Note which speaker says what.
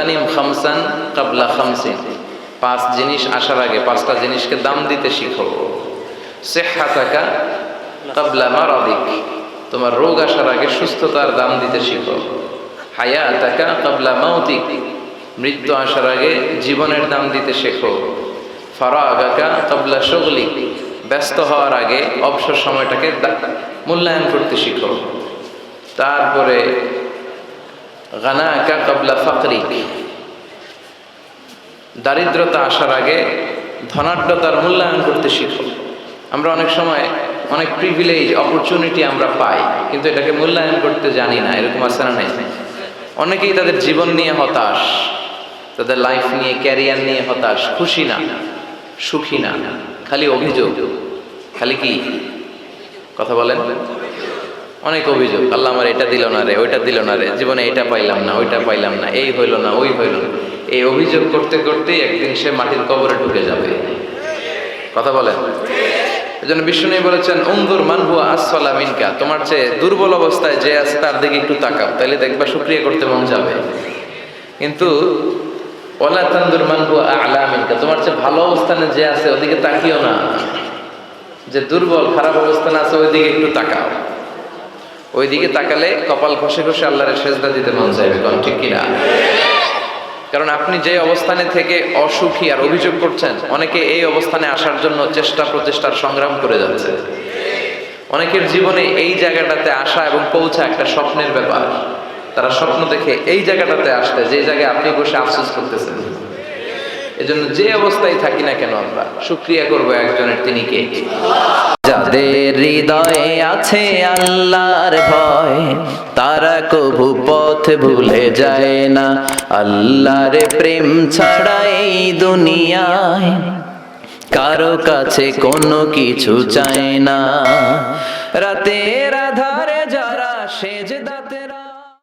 Speaker 1: ইগতানিম খামসান ক্বাবলা খামসিন, 5 জিনিস আসার আগে 5টা জিনিসকে দাম দিতে শিখো। সিহহাতাকা ক্বাবলা মারাদিক, তোমার রোগ আসার আগে সুস্থতার দাম দিতে শিখো। হায়াতাকা ক্বাবলা মাউতিক, মৃত্যু আসার আগে জীবনের দাম দিতে শেখো। ফারাগাকা ক্বাবলা শুগলিক, ব্যস্ত হওয়ার আগে অবসর সময়টাকে মূল্যায়ন করতে শিখো। তারপরে গানাকা ক্বাবলা ফাকরিক, দারিদ্রতা আসার আগে ধনাঢ্যতার মূল্যায়ন করতে শিখো। আমরা অনেক সময় অনেক প্রিভিলেজ অপরচুনিটি আমরা পাই, কিন্তু এটাকে মূল্যায়ন করতে জানি না। এরকম আছে না নাই? অনেকেই তাদের জীবন নিয়ে হতাশ, তাদের লাইফ নিয়ে, ক্যারিয়ার নিয়ে হতাশ, খুশি না, সুখী না, খালি অভিযোগ। খালি কি কথা বলেন? অনেক অভিযোগ। আল্লাহ আমার এটা দিল না রে, ওইটা দিল না রে, জীবনে এটা পাইলাম না, ওইটা পাইলাম না, এই হইল না, ওই হইল না। এই অভিযোগ করতে করতেই একদিন সে মাটির কবরে ঢুকে যাবে। কথা বলেন? এজন্য বিষ্ণু বলেছেন, উনজুর মান হুয়া আসফালা মিনকা, তোমার চেয়ে দুর্বল অবস্থায় যে আছে তার দিকে একটু তাকাও, তাইলে দেখবা শুকরিয়া করতে মন যাবে। কিন্তু ওয়ালা তানজুর মান হুয়া আ'লা মিনকা, তোমার চেয়ে ভালো অবস্থানে যে আছে ওদিকে তাকিও না। যে দুর্বল খারাপ অবস্থানে আছে ওইদিকে একটু তাকাও। ওইদিকে তাকালে কপাল ঘষে ঘষে আল্লাহর সেজদা দিতে মন চাইবে। কোন ঠিক কিনা? কারণ আপনি যে অবস্থানে থেকে অসুখী আর অভিযোগ করছেন, অনেকে এই অবস্থানে আসার জন্য চেষ্টা প্রচেষ্টার সংগ্রাম করে যাচ্ছে। অনেকের জীবনে এই জায়গাটাতে আসা এবং পৌঁছা একটা স্বপ্নের ব্যাপার। তারা স্বপ্ন দেখে এই জায়গাটাতে আসতে, যে জায়গায় আপনি বসে আফসোস করতেছেন। এজন্য যে অবস্থায় থাকি না কেন আমরা শুকরিয়া করবো একজনের, তিনি কে?
Speaker 2: যাদের হৃদয়ে আছে আল্লাহর ভয়, তারা কভু পথ ভুলে যায় না। আল্লাহর প্রেম ছাড়া এই দুনিয়ায় কারো কাছে কোনো কিছু চায় না। রাতের আধারে যারা সেজদাতে